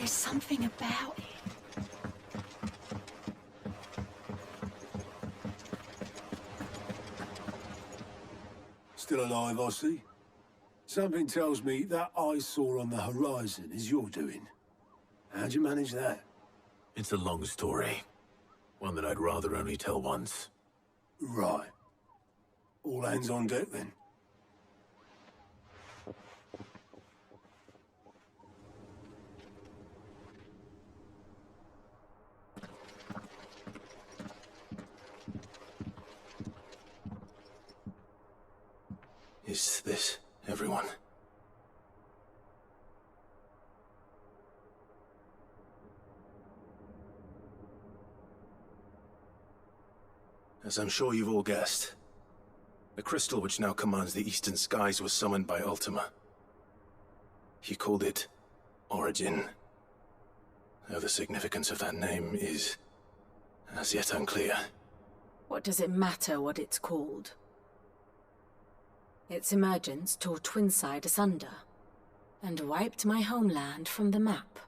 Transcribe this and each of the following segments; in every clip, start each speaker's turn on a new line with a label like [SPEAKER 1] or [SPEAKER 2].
[SPEAKER 1] There's something about it.
[SPEAKER 2] Still alive, I see. Something tells me that eyesore on the horizon is your doing. How'd you manage that?
[SPEAKER 3] It's a long story. One that I'd rather only tell once.
[SPEAKER 2] Right. All hands on deck, then.
[SPEAKER 3] Is this everyone? As I'm sure you've all guessed, the crystal which now commands the eastern skies was summoned by Ultima. He called it Origin. Though the significance of that name is as yet unclear.
[SPEAKER 1] What does it matter what it's called? Its emergence tore Twinside asunder, and wiped my homeland from the map.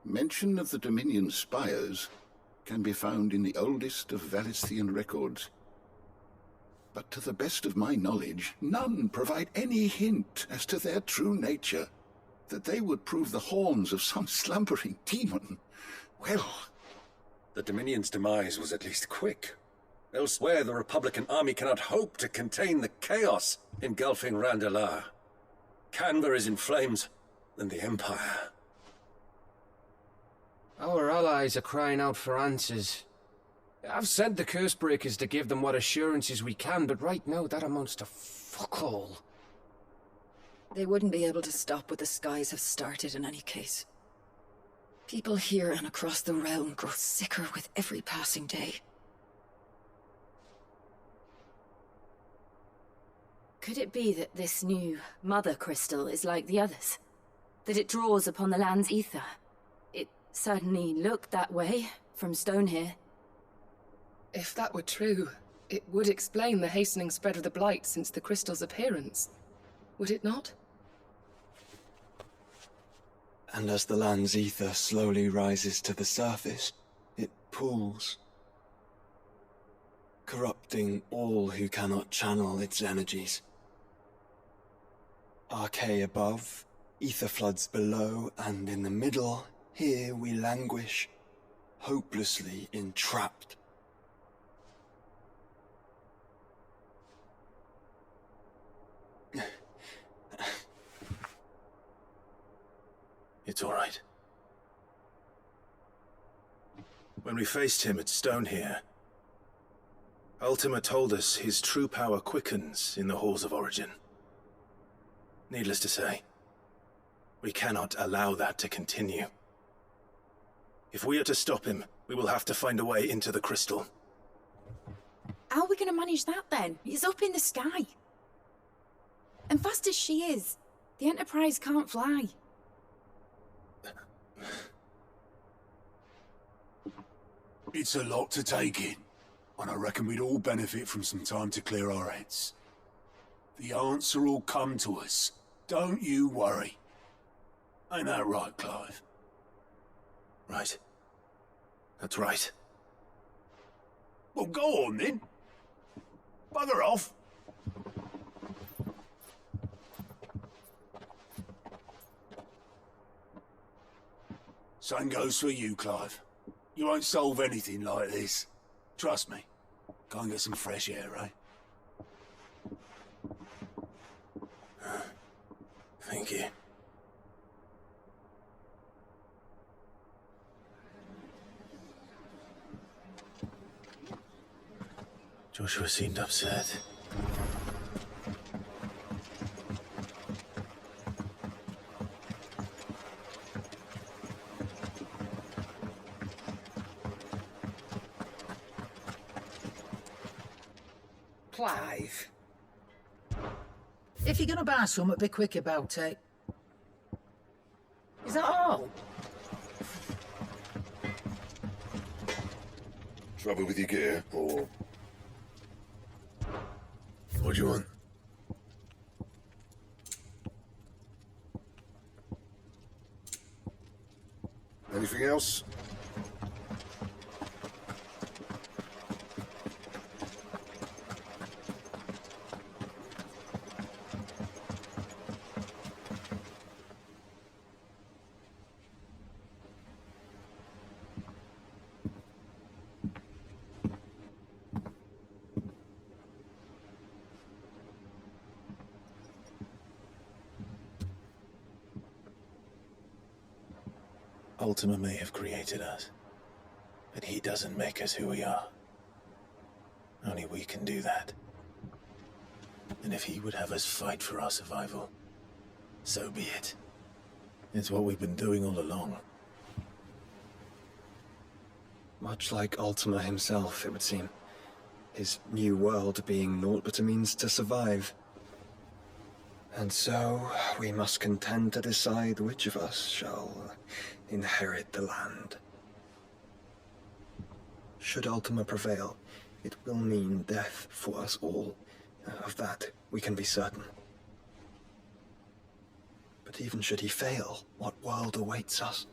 [SPEAKER 4] Mention of the Dominion spires can be found in the oldest of Valisthian records. But to the best of my knowledge, none provide any hint as to their true nature, that they would prove the horns of some slumbering demon. Well,
[SPEAKER 5] the Dominion's demise was at least quick. Elsewhere, the Republican army cannot hope to contain the chaos engulfing Randalar. Canva is in flames, and the Empire.
[SPEAKER 6] Our allies are crying out for answers. I've sent the Cursebreakers to give them what assurances we can, but right now that amounts to fuck all.
[SPEAKER 7] They wouldn't be able to stop what the skies have started in any case. People here and across the realm grow sicker with every passing day.
[SPEAKER 1] Could it be that this new Mother Crystal is like the others? That it draws upon the land's ether? It certainly looked that way, from stone here.
[SPEAKER 8] If that were true, it would explain the hastening spread of the Blight since the crystal's appearance. Would it not?
[SPEAKER 9] And as the land's ether slowly rises to the surface, it pools, corrupting all who cannot channel its energies. Archay above, ether floods below, and in the middle, here we languish, hopelessly entrapped.
[SPEAKER 3] It's all right. When we faced him at Stone here, Ultima told us his true power quickens in the halls of Origin. Needless to say, we cannot allow that to continue. If we are to stop him, we will have to find a way into the crystal.
[SPEAKER 1] How are we going to manage that then? He's up in the sky. And fast as she is, the Enterprise can't fly.
[SPEAKER 2] It's a lot to take in, and I reckon we'd all benefit from some time to clear our heads. The answer will come to us. Don't you worry. Ain't that right, Clive?
[SPEAKER 3] Right. That's right.
[SPEAKER 2] Well, go on then. Bugger off. Same goes for you, Clive. You won't solve anything like this. Trust me. Go and get some fresh air, eh?
[SPEAKER 3] Thank you. Joshua seemed upset.
[SPEAKER 10] Clive. If you're gonna buy something, be quick about it. Is that all?
[SPEAKER 4] trouble with your gear, or...
[SPEAKER 3] What do you want?
[SPEAKER 4] Anything else?
[SPEAKER 3] Ultima may have created us, but he doesn't make us who we are. Only we can do that. And if he would have us fight for our survival, so be it. It's what we've been doing all along.
[SPEAKER 9] Much like Ultima himself, it would seem. His new world being naught but a means to survive. And so, we must contend to decide which of us shall inherit the land. Should Ultima prevail, it will mean death for us all. Of that, we can be certain. But even should he fail, what world awaits us?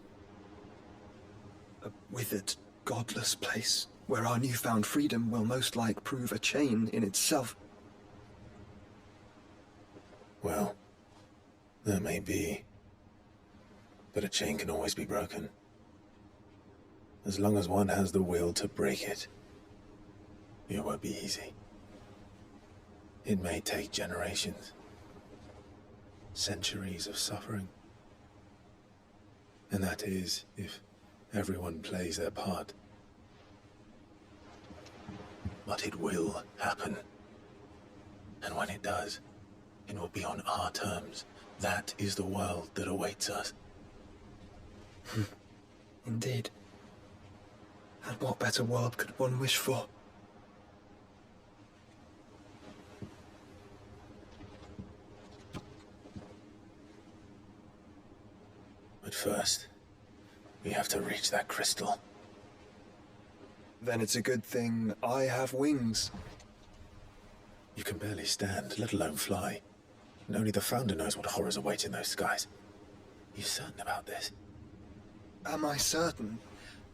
[SPEAKER 9] A withered, godless place, where our newfound freedom will most like prove a chain in itself.
[SPEAKER 3] Well, that may be. But a chain can always be broken. As long as one has the will to break it. It won't be easy. It may take generations. Centuries of suffering. And that is, if everyone plays their part. But it will happen. And when it does, it will be on our terms. That is the world that awaits us.
[SPEAKER 9] Indeed. And what better world could one wish for?
[SPEAKER 3] But first, we have to reach that crystal.
[SPEAKER 9] Then it's a good thing I have wings.
[SPEAKER 3] You can barely stand, let alone fly. And only the Founder knows what horrors await in those skies. You certain about this?
[SPEAKER 9] Am I certain?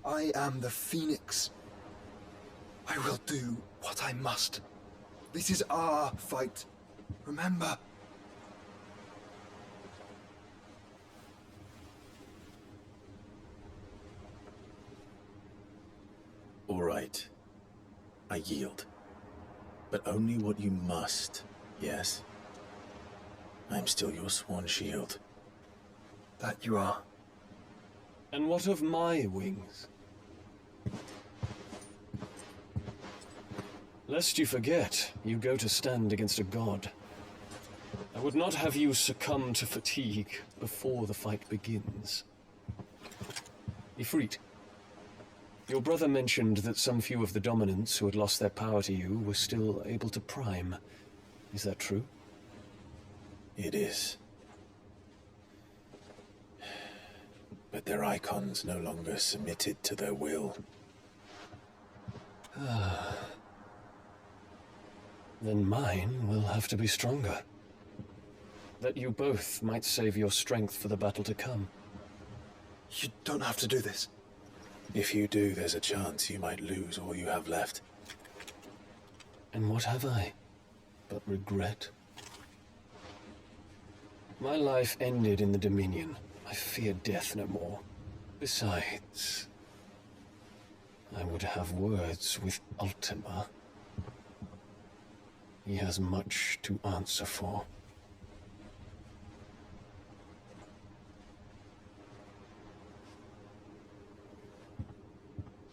[SPEAKER 9] I am the Phoenix. I will do what I must. This is our fight. Remember?
[SPEAKER 3] All right. I yield. But only what you must, yes? I'm still your swan shield.
[SPEAKER 9] That you are.
[SPEAKER 6] And what of my wings? Lest you forget, you go to stand against a god. I would not have you succumb to fatigue before the fight begins. Ifrit, your brother mentioned that some few of the dominants who had lost their power to you were still able to prime. Is that true?
[SPEAKER 3] It is. But their icons no longer submitted to their will.
[SPEAKER 6] Then mine will have to be stronger. That you both might save your strength for the battle to come.
[SPEAKER 9] You don't have to do this.
[SPEAKER 3] If you do, there's a chance you might lose all you have left.
[SPEAKER 6] And what have I but regret? My life ended in the Dominion. I fear death no more. Besides, I would have words with Ultima. He has much to answer for.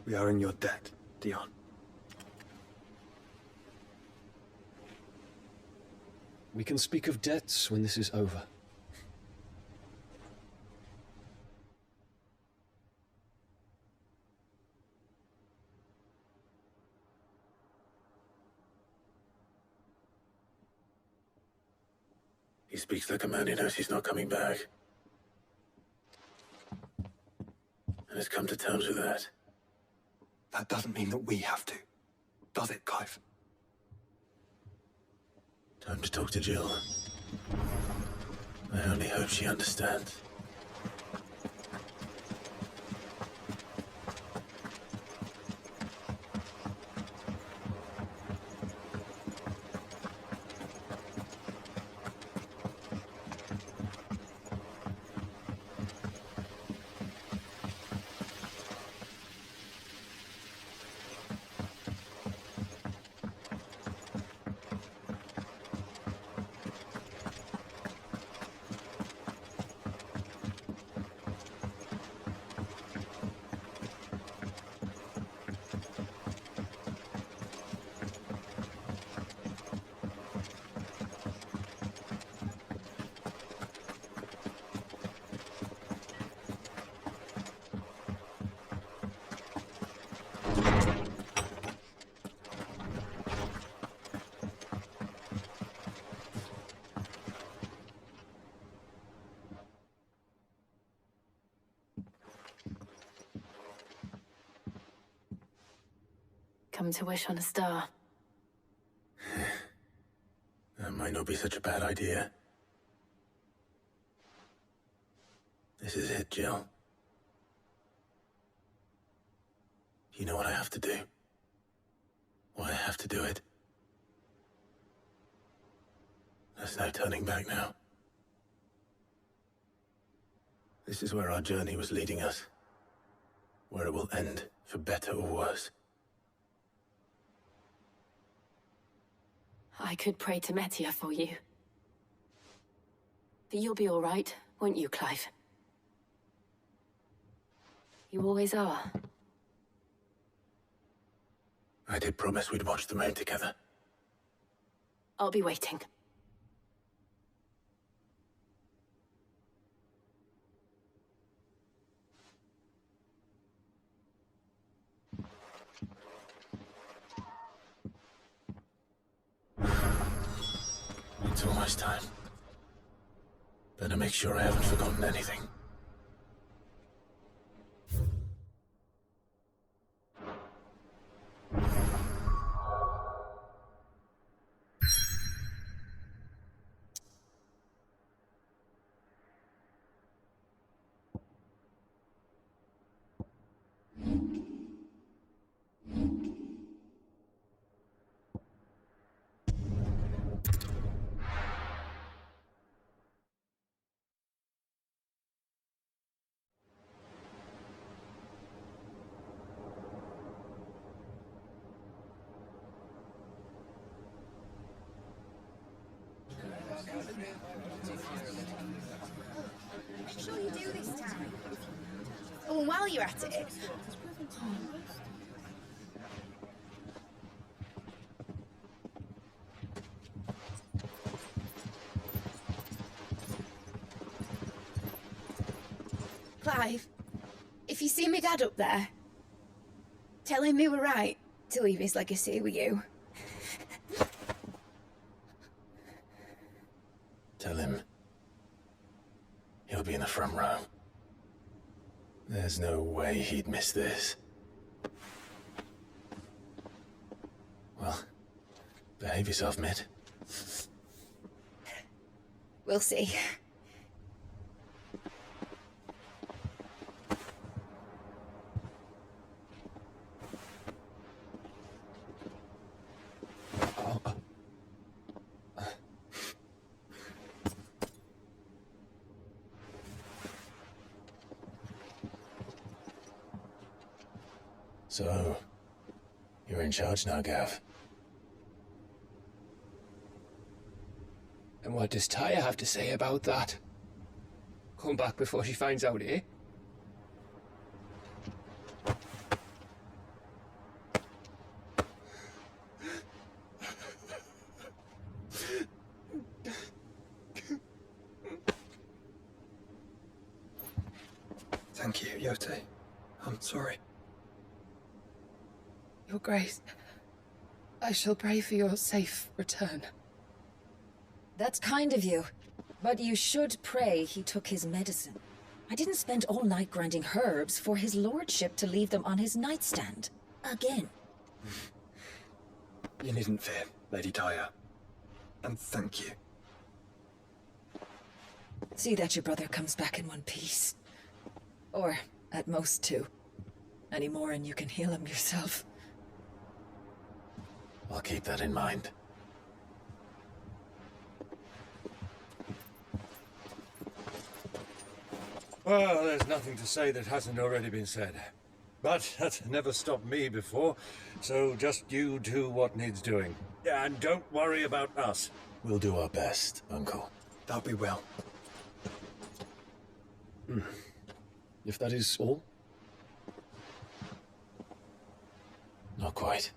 [SPEAKER 9] We are in your debt, Dion.
[SPEAKER 6] We can speak of debts when this is over.
[SPEAKER 3] He speaks like a man who knows he's not coming back. And has come to terms with that.
[SPEAKER 9] That doesn't mean that we have to, does it, Clive?
[SPEAKER 3] Time to talk to Jill. I only hope she understands.
[SPEAKER 1] Come to wish on a star.
[SPEAKER 3] That might not be such a bad idea. This is it, Jill. You know what I have to do. Why I have to do it. There's no turning back now. This is where our journey was leading us. Where it will end, for better or worse.
[SPEAKER 1] I could pray to Metia for you. But you'll be all right, won't you, Clive? You always are.
[SPEAKER 3] I did promise we'd watch the moon together.
[SPEAKER 1] I'll be waiting.
[SPEAKER 3] It's almost time. Better make sure I haven't forgotten anything.
[SPEAKER 11] Make sure you do this time. Oh, and while you're at it... Clive, if you see me dad up there, tell him we were right to leave his legacy with you.
[SPEAKER 3] Tell him he'll be in the front row. There's no way he'd miss this. Well, behave yourself, Mitt.
[SPEAKER 11] We'll see.
[SPEAKER 3] So, you're in charge now, Gav.
[SPEAKER 6] And what does Tyre have to say about that? Come back before she finds out, eh?
[SPEAKER 9] Thank you, Yote. I'm sorry.
[SPEAKER 8] Your Grace, I shall pray for your safe return.
[SPEAKER 7] That's kind of you. But you should pray he took his medicine. I didn't spend all night grinding herbs for his lordship to leave them on his nightstand. Again.
[SPEAKER 9] You needn't fear, Lady Tyre. And thank you.
[SPEAKER 7] See that your brother comes back in one piece. Or, at most, two. Any more and you can heal him yourself.
[SPEAKER 3] I'll keep that in mind.
[SPEAKER 5] Well, there's nothing to say that hasn't already been said. But that's never stopped me before, so just you do what needs doing. And don't worry about us.
[SPEAKER 3] We'll do our best, Uncle.
[SPEAKER 9] That'll be well.
[SPEAKER 6] If that is all?
[SPEAKER 3] Not quite.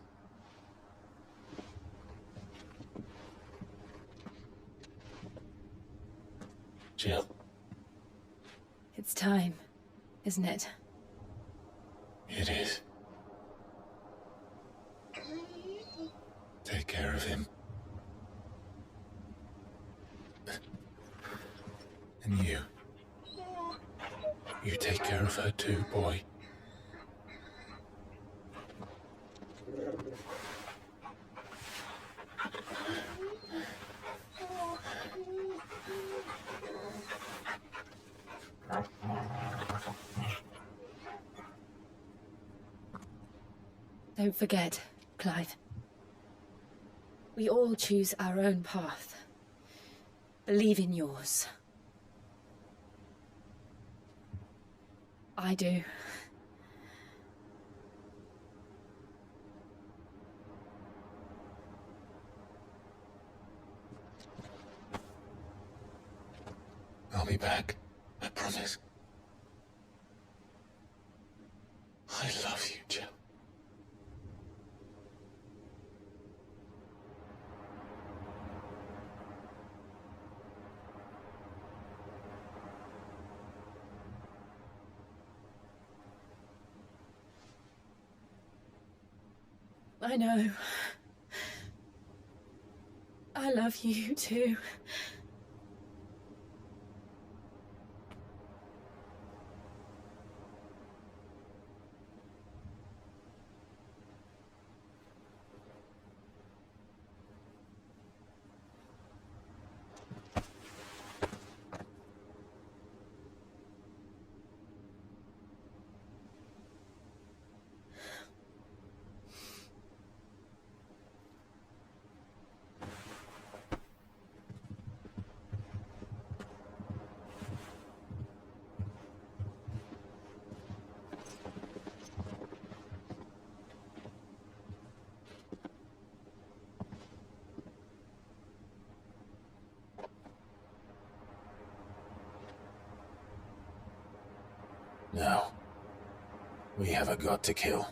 [SPEAKER 3] Jill.
[SPEAKER 1] It's time, isn't it?
[SPEAKER 3] It is. Take care of him. And you. You take care of her too, boy.
[SPEAKER 1] Don't forget, Clive. We all choose our own path. Believe in yours. I do.
[SPEAKER 6] I'll be back. I promise. I love you, Jill.
[SPEAKER 1] I know. I love you too.
[SPEAKER 3] Now, we have a god to kill.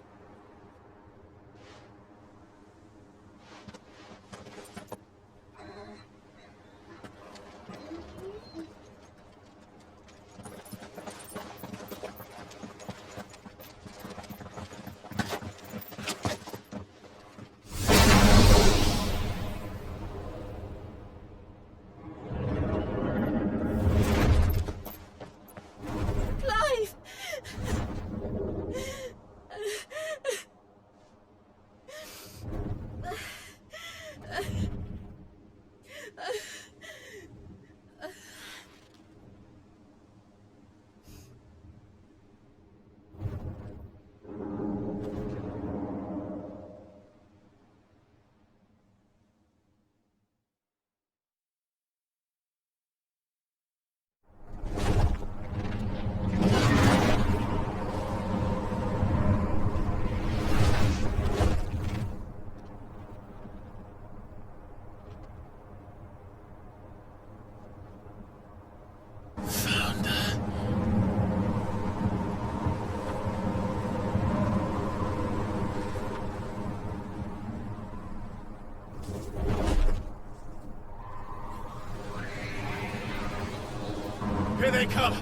[SPEAKER 12] Here they come!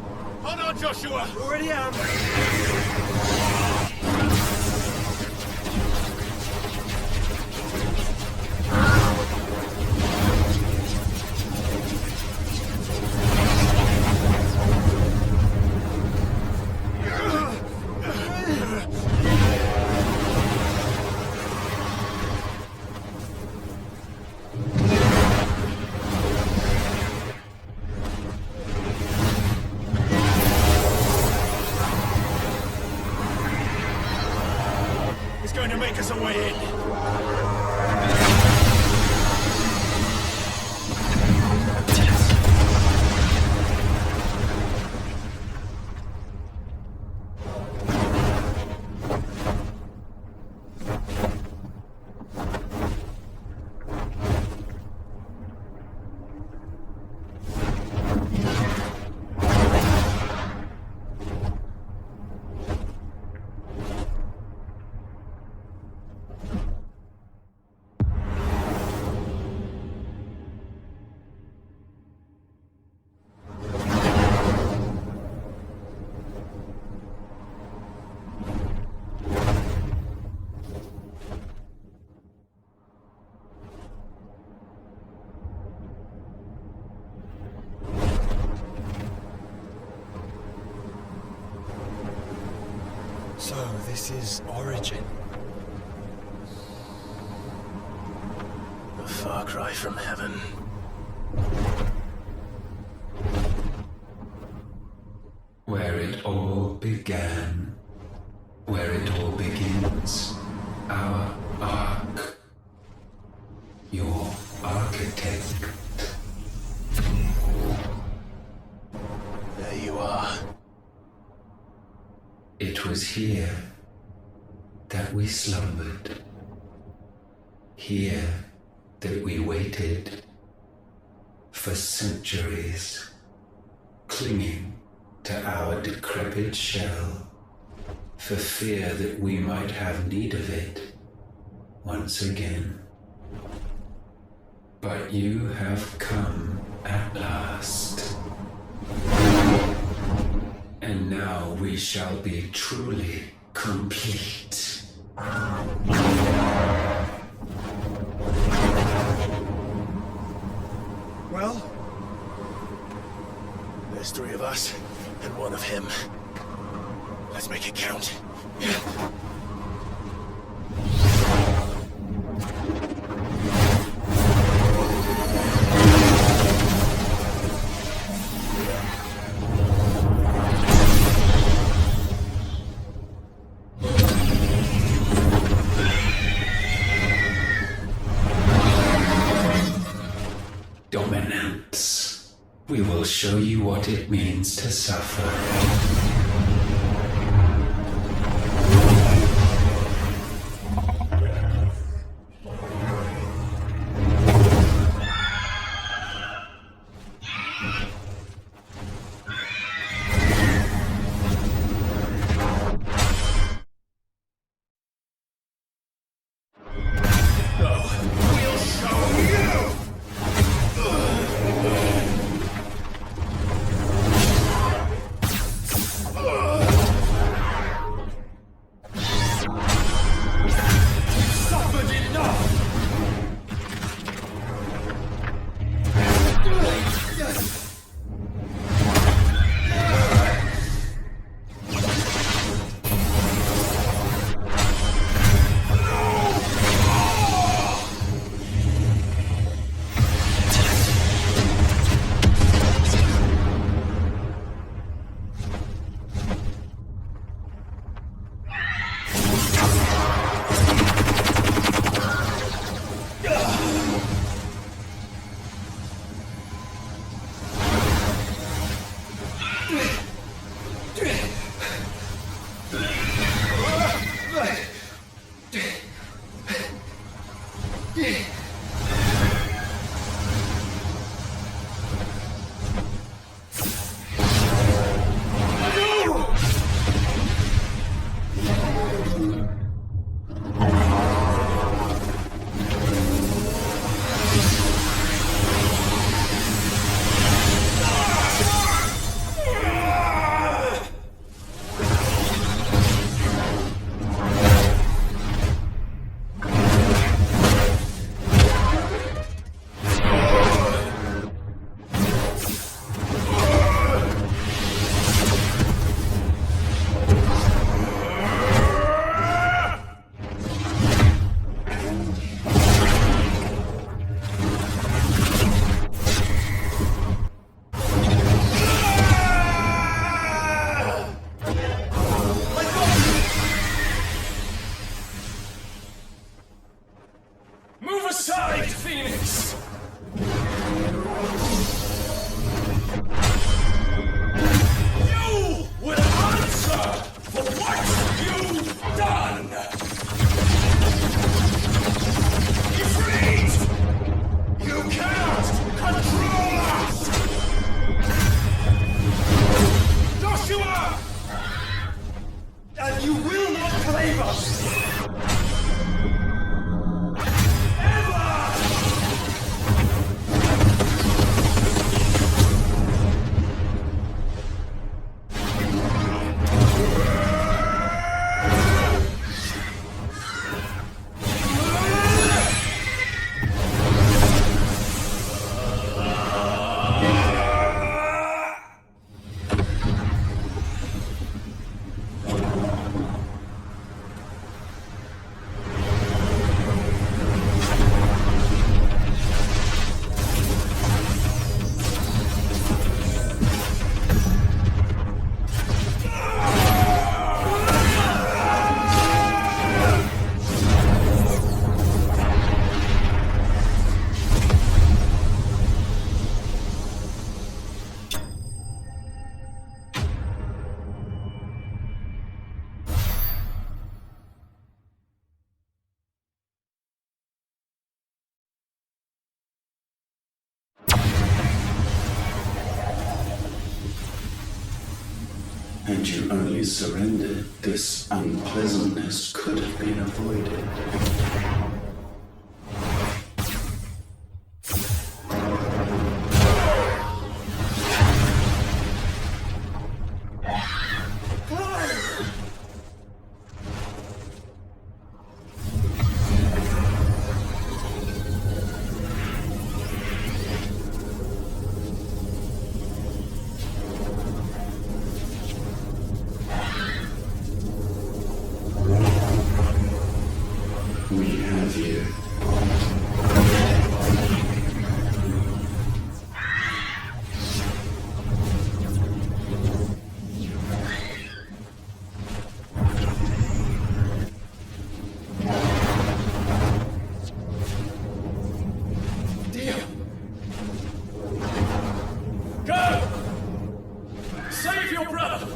[SPEAKER 12] Hold on, Joshua!
[SPEAKER 9] Already am!
[SPEAKER 12] Going to make us a way in.
[SPEAKER 6] So, this is Origin.
[SPEAKER 3] A far cry from heaven.
[SPEAKER 13] Where it all began, where it all begins, It was here that we slumbered. Here that we waited for centuries, clinging to our decrepit shell, for fear that we might have need of it once again. But you have come at last. And now we shall be truly complete.
[SPEAKER 3] Well, there's 3 of us and 1 of him. Let's make it count.
[SPEAKER 13] Dominance. We will show you what it means to suffer. Had you only surrendered, this unpleasantness could have been avoided. We have you.
[SPEAKER 12] Deal! Go! Save your brother!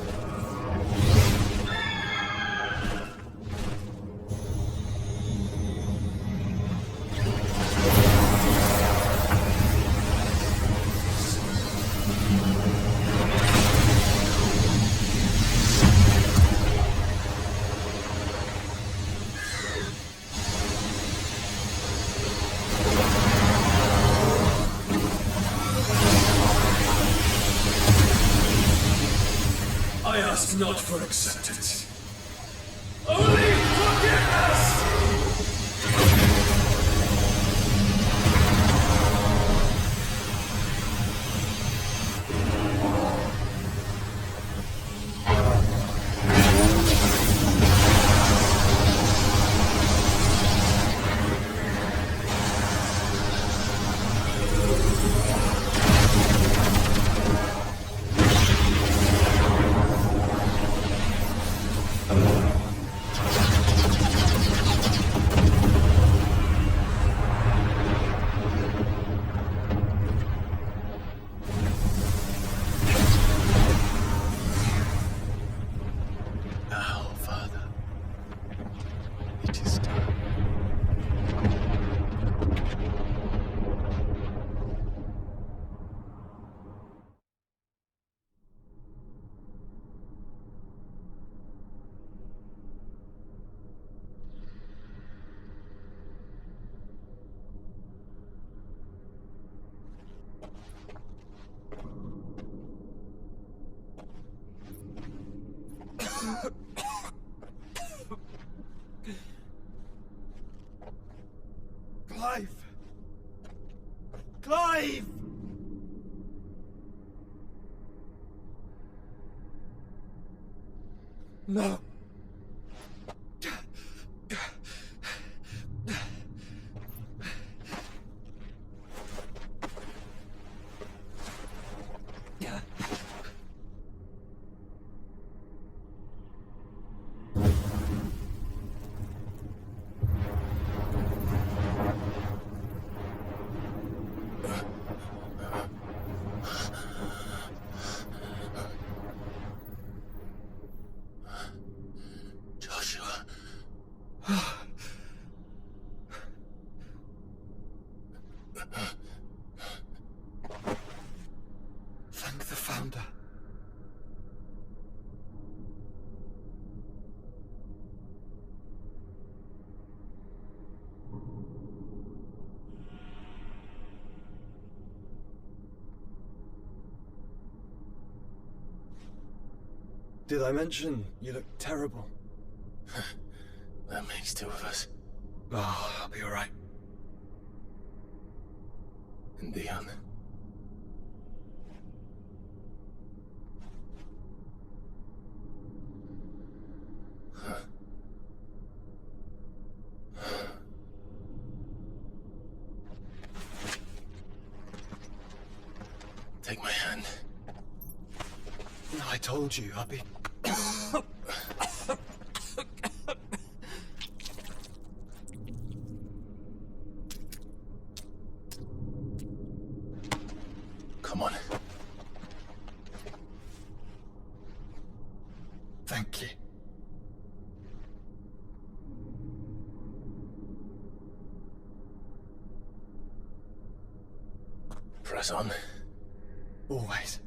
[SPEAKER 12] I ask not for acceptance. Only forgiveness! Now, Father, it is done. Clive! Clive! No. Joshua. Thank the Founder.
[SPEAKER 9] Did I mention you look terrible?
[SPEAKER 3] That makes two of us.
[SPEAKER 9] Oh, I'll be alright.
[SPEAKER 3] And Dion. Take my hand.
[SPEAKER 9] I told you I'd be...
[SPEAKER 3] Come on.
[SPEAKER 9] Thank you.
[SPEAKER 3] Press on.
[SPEAKER 9] Always.